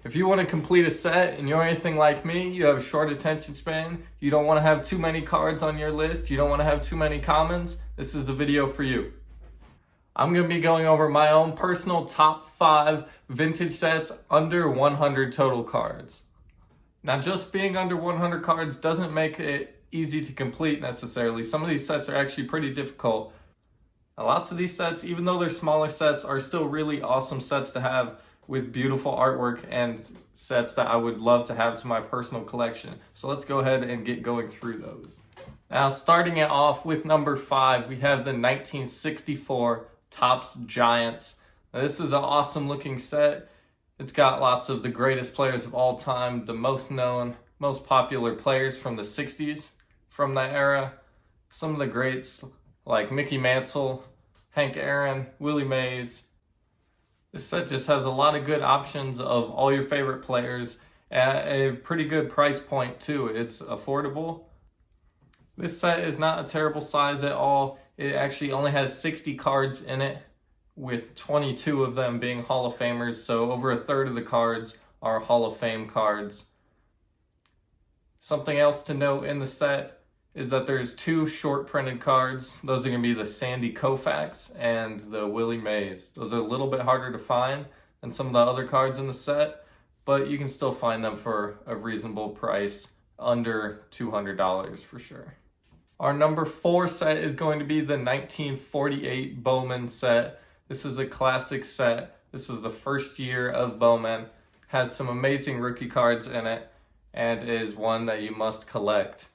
If you want to complete a set and you're anything like me, you have a short attention span, you don't want to have too many cards on your list, you don't want to have too many commons, this is the video for you. I'm going to be going over my own personal top 5 vintage sets under 100 total cards. Now, just being under 100 cards doesn't make it easy to complete necessarily. Some of these sets are actually pretty difficult. Now, lots of these sets, even though they're smaller sets, are still really awesome sets to have with beautiful artwork and sets that I would love to have to my personal collection. So let's go ahead and get going through those. Now, starting it off with number 5, we have the 1964 Topps Giants. Now, this is an awesome looking set. It's got lots of the greatest players of all time, the most known, most popular players from the 60s from that era. Some of the greats like Mickey Mantle, Hank Aaron, Willie Mays. This set just has a lot of good options of all your favorite players at a pretty good price point too. It's affordable. This set is not a terrible size at all. It actually only has 60 cards in it, with 22 of them being Hall of Famers, so over a third of the cards are Hall of Fame cards. Something else to note in the set is that there's 2 short printed cards. Those are going to be the Sandy Koufax and the Willie Mays. Those are a little bit harder to find than some of the other cards in the set, but you can still find them for a reasonable price, under $200 for sure. Our number 4 set is going to be the 1948 Bowman set. This is a classic set. This is the first year of Bowman. Has some amazing rookie cards in it and is one that you must collect.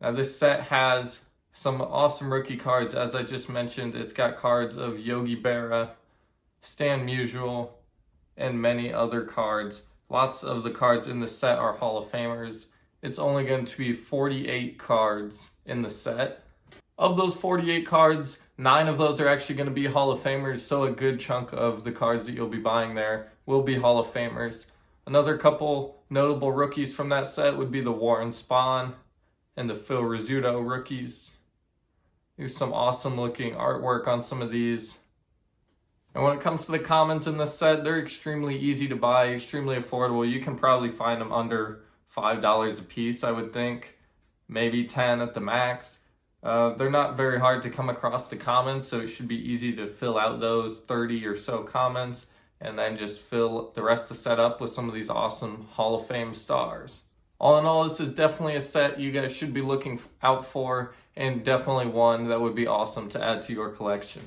Now, this set has some awesome rookie cards. As I just mentioned, it's got cards of Yogi Berra, Stan Musial, and many other cards. Lots of the cards in the set are Hall of Famers. It's only going to be 48 cards in the set. Of those 48 cards, 9 of those are actually going to be Hall of Famers, so a good chunk of the cards that you'll be buying there will be Hall of Famers. Another couple notable rookies from that set would be the Warren Spahn and the Phil Rizzuto rookies. There's some awesome looking artwork on some of these. And when it comes to the commons in this set, they're extremely easy to buy, extremely affordable. You can probably find them under $5 a piece, I would think. Maybe 10 at the max. They're not very hard to come across the commons, so it should be easy to fill out those 30 or so commons and then just fill the rest of the set up with some of these awesome Hall of Fame stars. All in all, this is definitely a set you guys should be looking out for, and definitely one that would be awesome to add to your collection.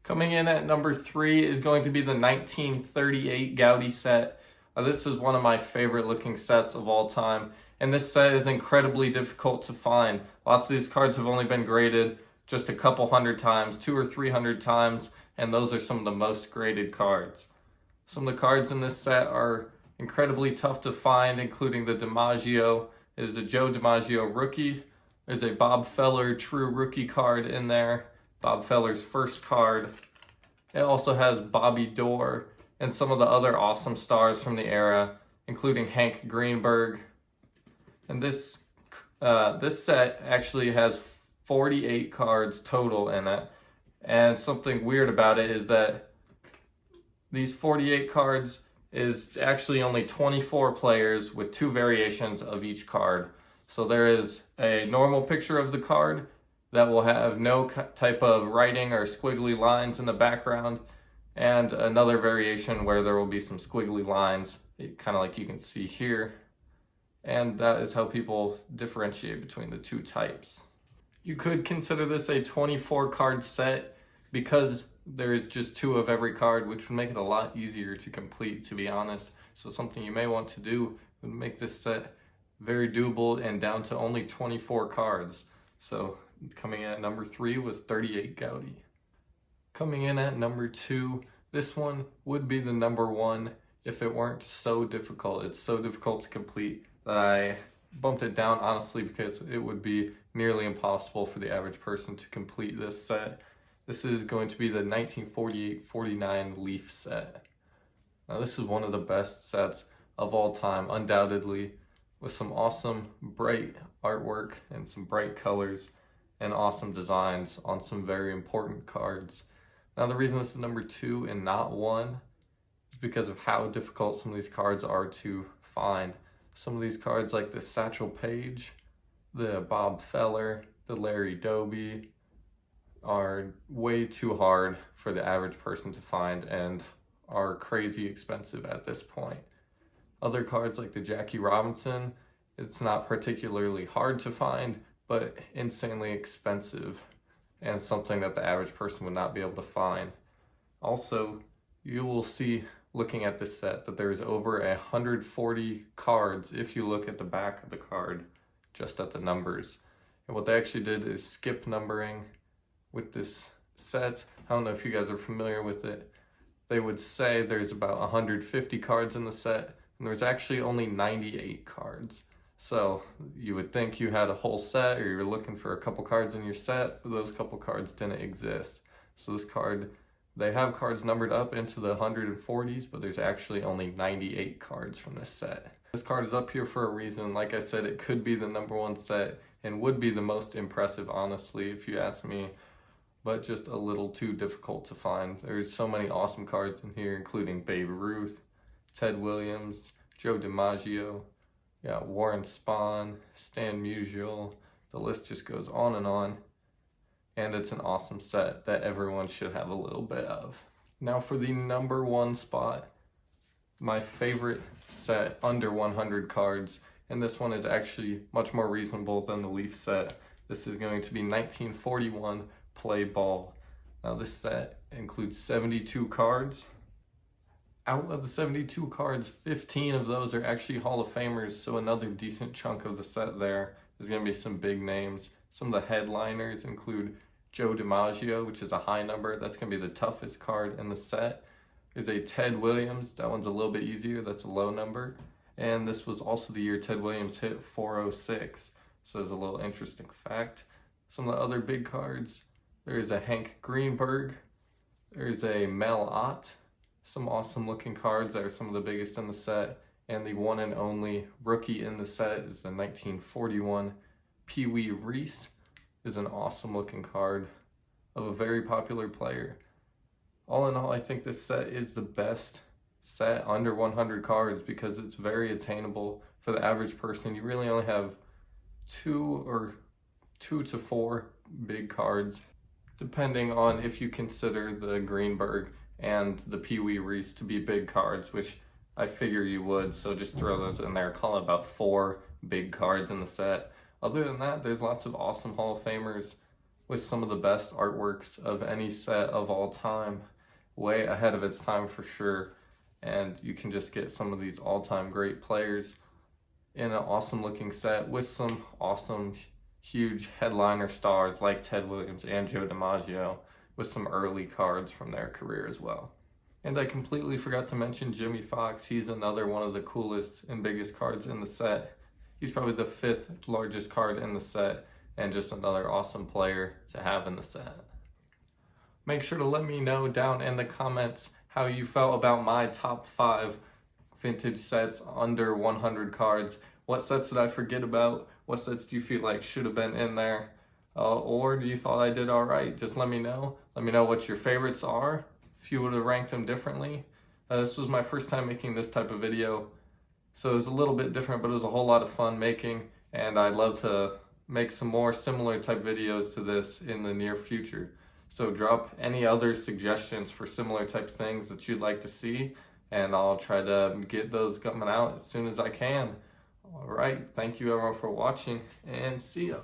Coming in at number 3 is going to be the 1938 Gowdy set. This is one of my favorite looking sets of all time, and this set is incredibly difficult to find. Lots of these cards have only been graded just a couple hundred times, 200 or 300 times, and those are some of the most graded cards. Some of the cards in this set are incredibly tough to find, including the DiMaggio. It is a Joe DiMaggio rookie. There's a Bob Feller true rookie card in there, Bob Feller's first card. It also has Bobby Doerr and some of the other awesome stars from the era, including Hank Greenberg. And this set actually has 48 cards total in it. And something weird about it is that these 48 cards is actually only 24 players with 2 variations of each card. So there is a normal picture of the card that will have no type of writing or squiggly lines in the background, and another variation where there will be some squiggly lines, kind of like you can see here. And that is how people differentiate between the 2 types. You could consider this a 24 card set because there is just 2 of every card, which would make it a lot easier to complete, to be honest. So something you may want to do would make this set very doable and down to only 24 cards. So coming in at number 3 was 38 Gowdy. Coming in at number 2, this one would be the number 1 if it weren't so difficult. It's so difficult to complete that I bumped it down, honestly, because it would be nearly impossible for the average person to complete this set. This is going to be the 1948-49 Leaf set. Now, this is one of the best sets of all time, undoubtedly, with some awesome bright artwork and some bright colors and awesome designs on some very important cards. Now, the reason this is number 2 and not 1 is because of how difficult some of these cards are to find. Some of these cards like the Satchel Paige, the Bob Feller, the Larry Doby are way too hard for the average person to find and are crazy expensive at this point. Other cards like the Jackie Robinson, it's not particularly hard to find, but insanely expensive and something that the average person would not be able to find. Also, you will see looking at this set that there's over 140 cards if you look at the back of the card, just at the numbers. And what they actually did is skip numbering with this set. I don't know if you guys are familiar with it. They would say there's about 150 cards in the set, and there's actually only 98 cards. So you would think you had a whole set, or you were looking for a couple cards in your set, but those couple cards didn't exist. So this card, they have cards numbered up into the 140s, but there's actually only 98 cards from this set. This card is up here for a reason. Like I said, it could be the #1 set and would be the most impressive, honestly, if you ask me, but just a little too difficult to find. There's so many awesome cards in here, including Babe Ruth, Ted Williams, Joe DiMaggio, Warren Spahn, Stan Musial. The list just goes on. And it's an awesome set that everyone should have a little bit of. Now for the #1 spot, my favorite set under 100 cards, and this one is actually much more reasonable than the Leaf set. This is going to be 1941 Play Ball. Now this set includes 72 cards. Out of the 72 cards, 15 of those are actually Hall of Famers, so another decent chunk of the set there is going to be some big names. Some of the headliners include Joe DiMaggio, which is a high number. That's going to be the toughest card in the set. There's a Ted Williams. That one's a little bit easier. That's a low number. And this was also the year Ted Williams hit 406. So there's a little interesting fact. Some of the other big cards. There's a Hank Greenberg. There's a Mel Ott. Some awesome looking cards that are some of the biggest in the set. And the one and only rookie in the set is the 1941 Pee Wee Reese. Is an awesome looking card of a very popular player. All in all, I think this set is the best set under 100 cards because it's very attainable for the average person. You really only have two to four big cards, depending on if you consider the Greenberg and the Pee Wee Reese to be big cards, which I figure you would, so just throw those in there. Call it about 4 big cards in the set. Other than that, there's lots of awesome Hall of Famers with some of the best artworks of any set of all time. Way ahead of its time for sure. And you can just get some of these all-time great players in an awesome looking set with some awesome, huge headliner stars like Ted Williams and Joe DiMaggio with some early cards from their career as well. And I completely forgot to mention Jimmy Fox. He's another one of the coolest and biggest cards in the set. He's probably the 5th largest card in the set and just another awesome player to have in the set. Make sure to let me know down in the comments how you felt about my top 5 vintage sets under 100 cards. What sets did I forget about? What sets do you feel like should have been in there? Or do you thought I did all right? Just let me know. Let me know what your favorites are, if you would have ranked them differently. This was my first time making this type of video. So it was a little bit different, but it was a whole lot of fun making, and I'd love to make some more similar type videos to this in the near future. So drop any other suggestions for similar type things that you'd like to see, and I'll try to get those coming out as soon as I can. All right, thank you everyone for watching, and see ya.